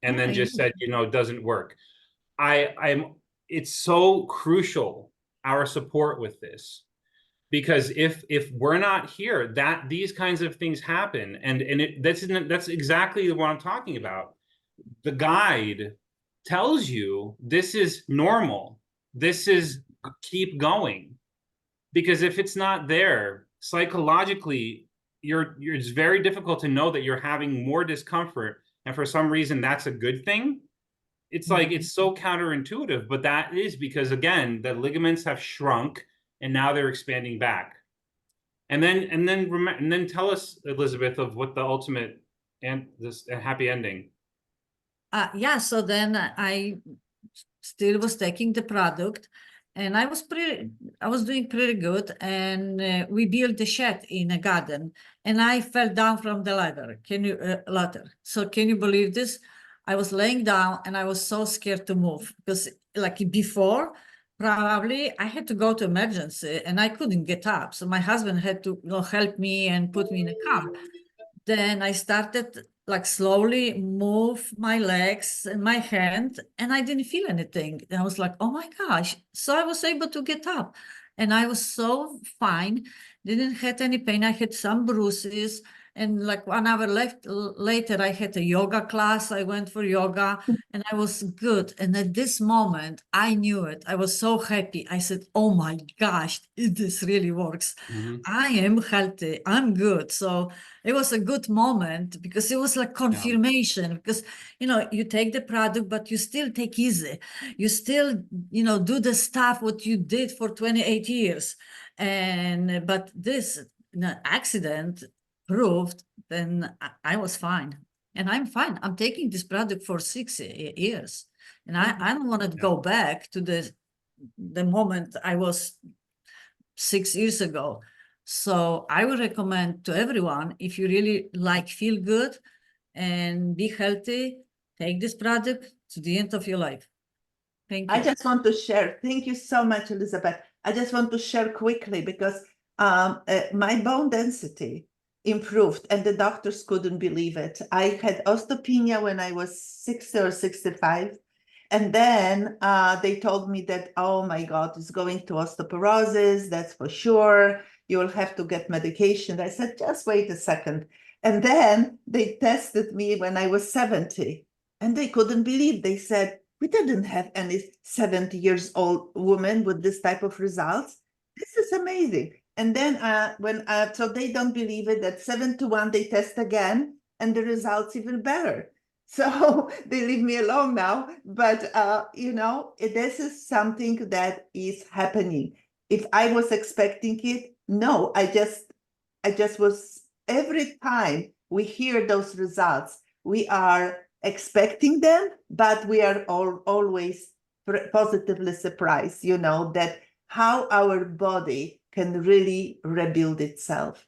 and then just said, it doesn't work. It's so crucial, our support with this, because if we're not here, that these kinds of things happen, and that's exactly what I'm talking about. The guide tells you this is normal. This is keep going, because if it's not there psychologically, it's very difficult to know that you're having more discomfort, and for some reason that's a good thing. It's like, it's so counterintuitive, but that is because, again, the ligaments have shrunk and now they're expanding back. And then tell us, Elizabeth, of what the ultimate and this happy ending. So then I still was taking the product, and I was doing pretty good. And we built a shed in a garden, and I fell down from the ladder. So can you believe this? I was laying down and I was so scared to move, because like before, probably I had to go to emergency and I couldn't get up. So my husband had to help me and put me in a car. Then I started like slowly move my legs and my hand, and I didn't feel anything. And I was like, oh my gosh. So I was able to get up, and I was so fine. Didn't have any pain. I had some bruises. And like 1 hour later, I had a yoga class. I went for yoga and I was good. And at this moment, I knew it. I was so happy. I said, oh my gosh, this really works. I am healthy. I'm good. So it was a good moment, because it was like confirmation, because, you take the product, but you still take easy. You still, do the stuff what you did for 28 years. But this accident proved, then I was fine, and I'm fine. I'm taking this product for 6 years, and I don't want to go back to the moment I was 6 years ago. So I would recommend to everyone, if you really feel good and be healthy, take this product to the end of your life. Thank you. I just want to share. Thank you so much, Elizabeth. I just want to share quickly, because my bone density improved and the doctors couldn't believe it. I had osteopenia when I was 60 or 65. And then they told me that, oh my God, it's going to osteoporosis, that's for sure. You will have to get medication. I said, just wait a second. And then they tested me when I was 70, and they couldn't believe. They said, we didn't have any 70 years old woman with this type of results. This is amazing. And then so they don't believe it, that 7 to 1, they test again, and the results even better. So they leave me alone now. But this is something that is happening. If I was expecting it, no, I just was, every time we hear those results, we are expecting them, but we are always positively surprised, that how our body can really rebuild itself.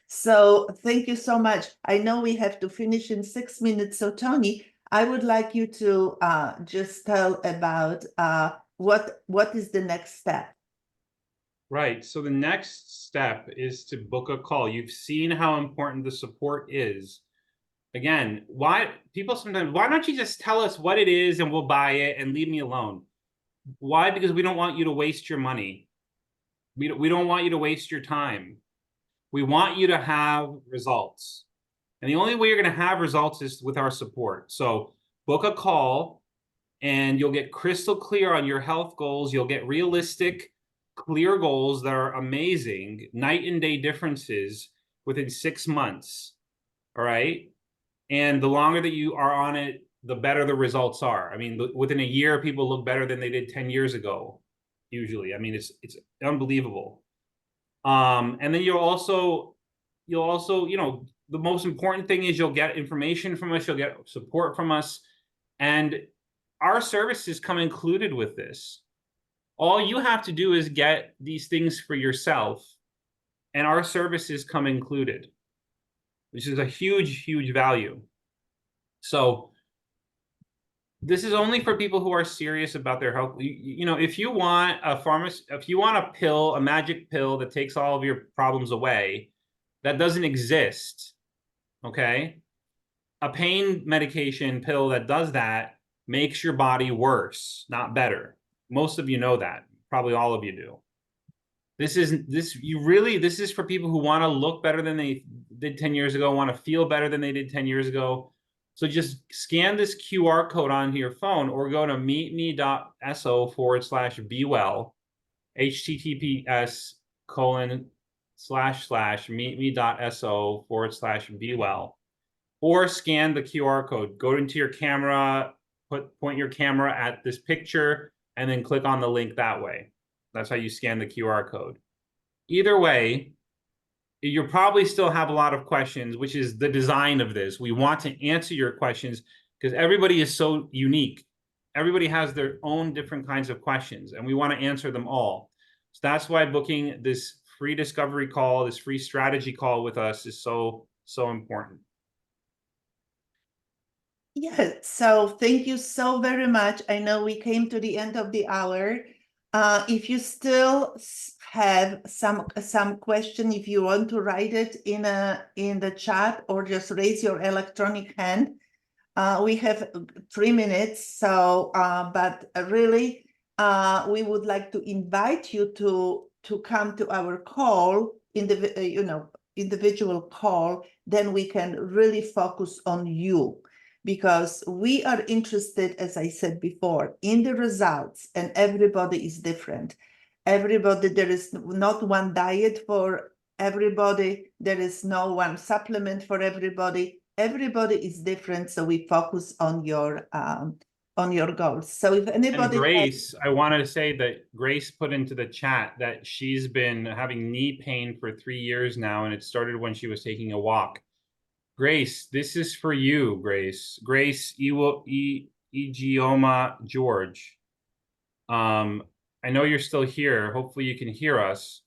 So thank you so much. I know we have to finish in 6 minutes. So Tony, I would like you to just tell about what is the next step. Right. So the next step is to book a call. You've seen how important the support is. Again, why don't you just tell us what it is and we'll buy it and leave me alone? Why? Because we don't want you to waste your money. We don't want you to waste your time. We want you to have results. And the only way you're going to have results is with our support. So book a call and you'll get crystal clear on your health goals. You'll get realistic, clear goals that are amazing, night and day differences within 6 months. All right. And the longer that you are on it, the better the results are. I mean, within a year, people look better than they did 10 years ago, usually. I mean, it's unbelievable. And then you'll also, the most important thing is you'll get information from us, you'll get support from us, and our services come included with this. All you have to do is get these things for yourself, and our services come included, which is a huge, huge value. So this is only for people who are serious about their health. If you want a pill, a magic pill that takes all of your problems away, that doesn't exist. Okay? A pain medication pill that does that makes your body worse, not better. Most of you know that. Probably all of you do. This is for people who want to look better than they did 10 years ago, want to feel better than they did 10 years ago. So just scan this QR code onto your phone or go to meetme.so/bewell, https://meetme.so/bewell, or scan the QR code. Go into your camera, point your camera at this picture, and then click on the link that way. That's how you scan the QR code. Either way, you'll probably still have a lot of questions, which is the design of this. We want to answer your questions because everybody is so unique. Everybody has their own different kinds of questions, and we want to answer them all. So that's why booking this free discovery call, this free strategy call with us is so, so important. Yeah, so thank you so very much. I know we came to the end of the hour. If you still have some question, if you want to write it in the chat or just raise your electronic hand, we have 3 minutes. So, but really, we would like to invite you to come to our call, individual call. Then we can really focus on you, because we are interested, as I said before, in the results, and everybody is different. Everybody, there is not one diet for everybody. There is no one supplement for everybody. Everybody is different, so we focus on your goals. So if anybody— And Grace, I wanted to say that Grace put into the chat that she's been having knee pain for 3 years now, and it started when she was taking a walk. Grace, this is for you, Grace. Grace Igioma George. I know you're still here. Hopefully you can hear us.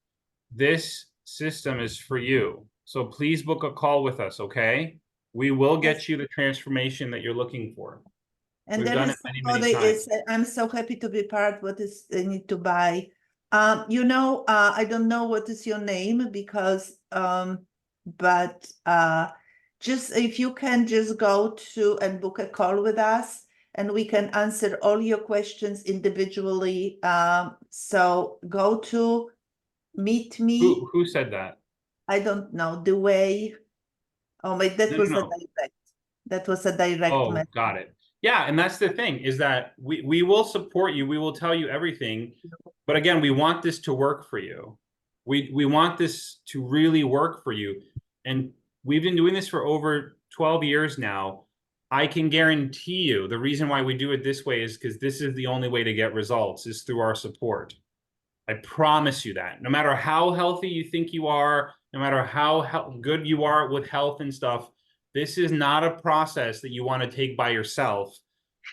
This system is for you. So please book a call with us, okay? We will get you the transformation that you're looking for. And We've there done is it many, somebody many times. I'm so happy to be part. What is they need to buy? I don't know what is your name, because but just if you can just go to and book a call with us, and we can answer all your questions individually. So go to Meet Me. Who said that? I don't know the way. Oh my, that was a direct. That was a direct. Oh, got it. Yeah, and that's the thing, is that we will support you. We will tell you everything. But again, we want this to work for you. We want this to really work for you. And we've been doing this for over 12 years now. I can guarantee you the reason why we do it this way is because this is the only way to get results is through our support. I promise you that. No matter how healthy you think you are, no matter how good you are with health and stuff, this is not a process that you want to take by yourself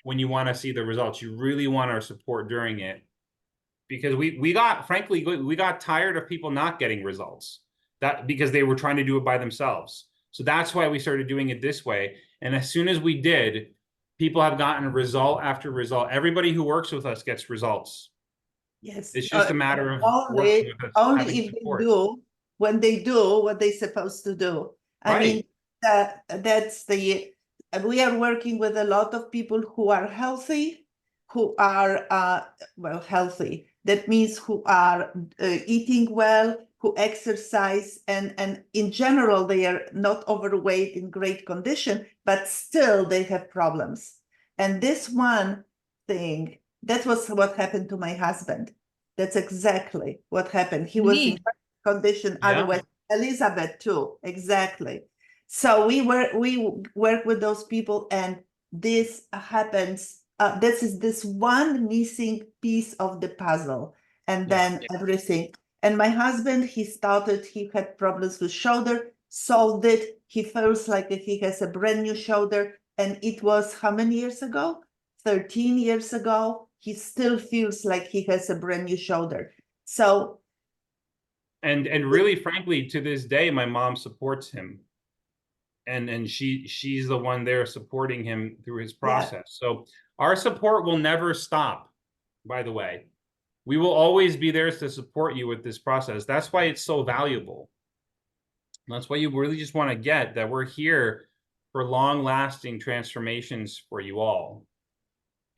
when you want to see the results. You really want our support during it. Because we got, frankly, we got tired of people not getting results. That because they were trying to do it by themselves. So that's why we started doing it this way. And as soon as we did, people have gotten result after result. Everybody who works with us gets results. Yes. It's just a matter of working with us, Only having if support. they do, when they do what they're supposed to do. I mean, that's the, we are working with a lot of people who are healthy, who are, well, healthy. That means who are eating well, who exercise, and in general, they are not overweight, in great condition, but still they have problems. And this one thing, that was what happened to my husband. That's exactly what happened. He was in Me. condition, Yeah. otherwise, Elizabeth too, exactly. So we work with those people, and this happens. This is this one missing piece of the puzzle, and Yeah. then everything. And my husband, he had problems with shoulder, solved it. He feels like he has a brand new shoulder, and it was how many years ago? 13 years ago. He still feels like he has a brand new shoulder. So And really, frankly, to this day, my mom supports him. And she's the one there supporting him through his process. So our support will never stop, by the way. We will always be there to support you with this process. That's why it's so valuable. That's why you really just want to get that we're here for long-lasting transformations for you all.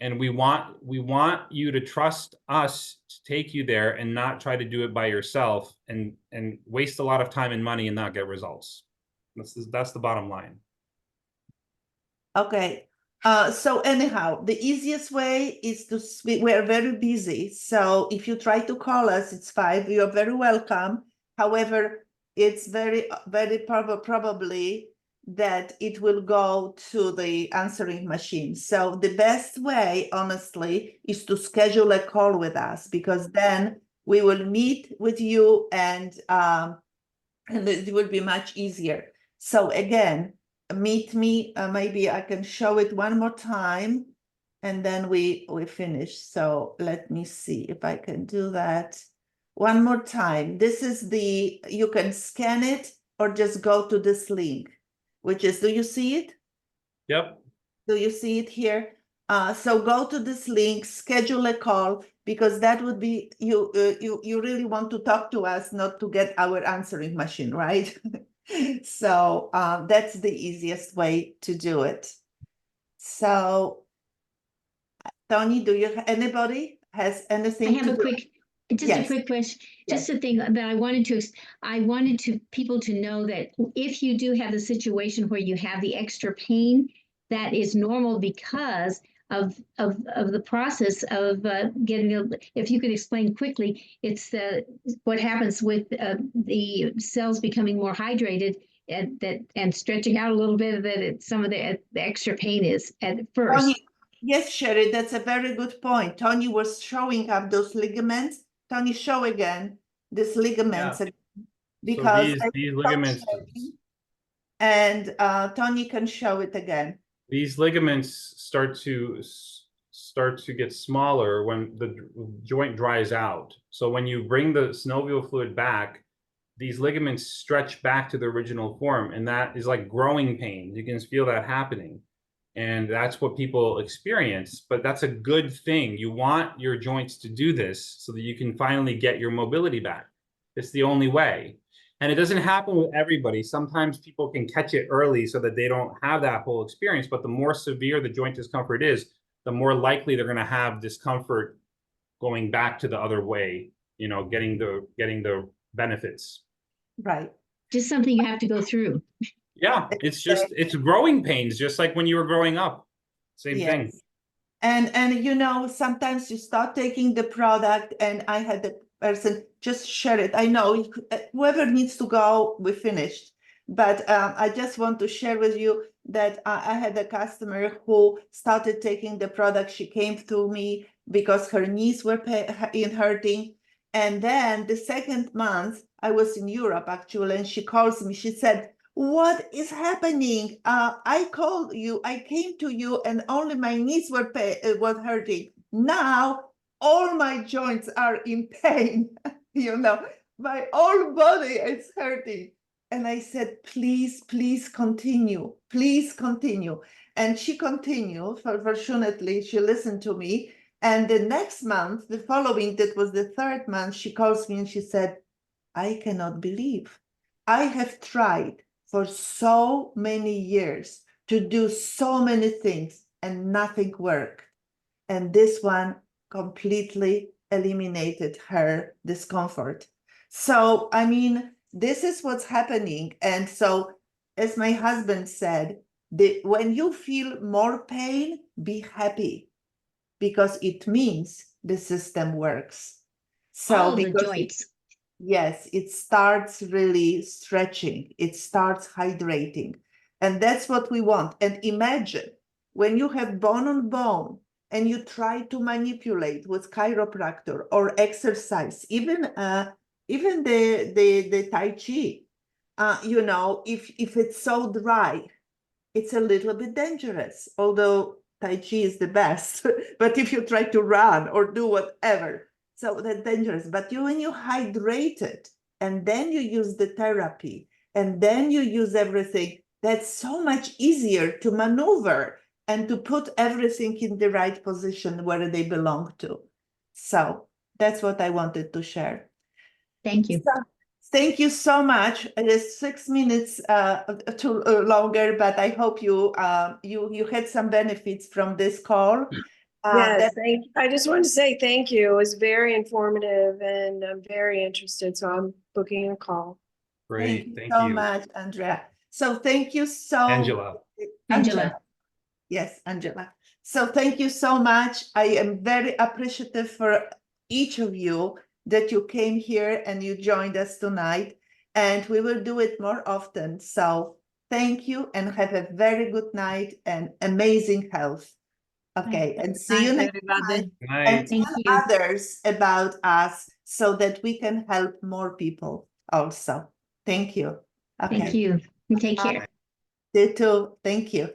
And we want you to trust us to take you there and not try to do it by yourself and waste a lot of time and money and not get results. That's the bottom line. okay. So anyhow, the easiest way is to speak. We're very busy. So if you try to call us, it's fine. You're very welcome. However, it's very probably that it will go to the answering machine. So the best way, honestly, is to schedule a call with us, because then we will meet with you, and it will be much easier. So again, meet me, maybe I can show it one more time, and then we finish. So let me see if I can do that one more time. This is you can scan it or just go to this link, which is, do you see it? Yep. Do you see it here? So go to this link, schedule a call, because that would be, you really want to talk to us, not to get our answering machine, right? So that's the easiest way to do it. So Tony, anybody has I anything have to a do? quick, just a Yes. quick question. Yes. Just a thing that I wanted to people to know that if you do have the situation where you have the extra pain, that is normal because of the process of getting. If you could explain quickly, it's what happens with the cells becoming more hydrated and stretching out a little bit. That some of the extra pain is at first. Tony, yes, Sherry, that's a very good point. Tony was showing up those ligaments. Tony, show again these ligaments, because so these ligaments, and Tony can show it again. these ligaments start to get smaller when the joint dries out. So when you bring the synovial fluid back, these ligaments stretch back to the original form, and that is like growing pain. You can feel that happening. And that's what people experience, but that's a good thing. You want your joints to do this so that you can finally get your mobility back. It's the only way. And it doesn't happen with everybody. Sometimes people can catch it early so that they don't have that whole experience, but the more severe the joint discomfort is, the more likely they're going to have discomfort going back to the other way, getting the benefits. Right. Just something you have to go through. Yeah, it's growing pains, just like when you were growing up. Same thing. And sometimes you start taking the product, and I had the person just share it. I know whoever needs to go, we finished. But I just want to share with you that I had a customer who started taking the product. She came to me because her knees were hurting. And then the second month, I was in Europe actually, and she calls me. She said, "What is happening? I called you, I came to you, and only my knees were hurting. Now all my joints are in pain." My whole body is hurting. And I said, please continue. Please continue. And she continued. Fortunately, she listened to me. And the next month, the following, that was the third month, she calls me and she said, "I cannot believe. I have tried for so many years to do so many things and nothing worked. And this one completely eliminated her discomfort." So, I mean, this is what's happening. And so, as my husband said, when you feel more pain, be happy, because it means the system works. So All the because joints. yes, it starts really stretching, it starts hydrating. And that's what we want. And imagine when you have bone on bone and you try to manipulate with chiropractor or exercise, even the Tai Chi, if it's so dry, it's a little bit dangerous, although Tai Chi is the best. But if you try to run or do whatever, so that's dangerous. But when you hydrate it and then you use the therapy and then you use everything, that's so much easier to maneuver and to put everything in the right position where they belong to. So that's what I wanted to share. Thank you. So, thank you so much. It is 6 minutes too longer, but I hope you had some benefits from this call. Yes, I just wanted to say thank you. It was very informative and I'm very interested, so I'm booking a call. Great, Thank thank you so you. much, Andrea. So thank you so Angela. Angela. Yes, Angela. So thank you so much. I am very appreciative for each of you that you came here and you joined us tonight, and we will do it more often. So thank you and have a very good night and amazing health. Okay, and see you next time. Good And night. Thank tell you. others about us so that we can help more people also. Thank you. Okay. Thank you. And take care. You too. Thank you.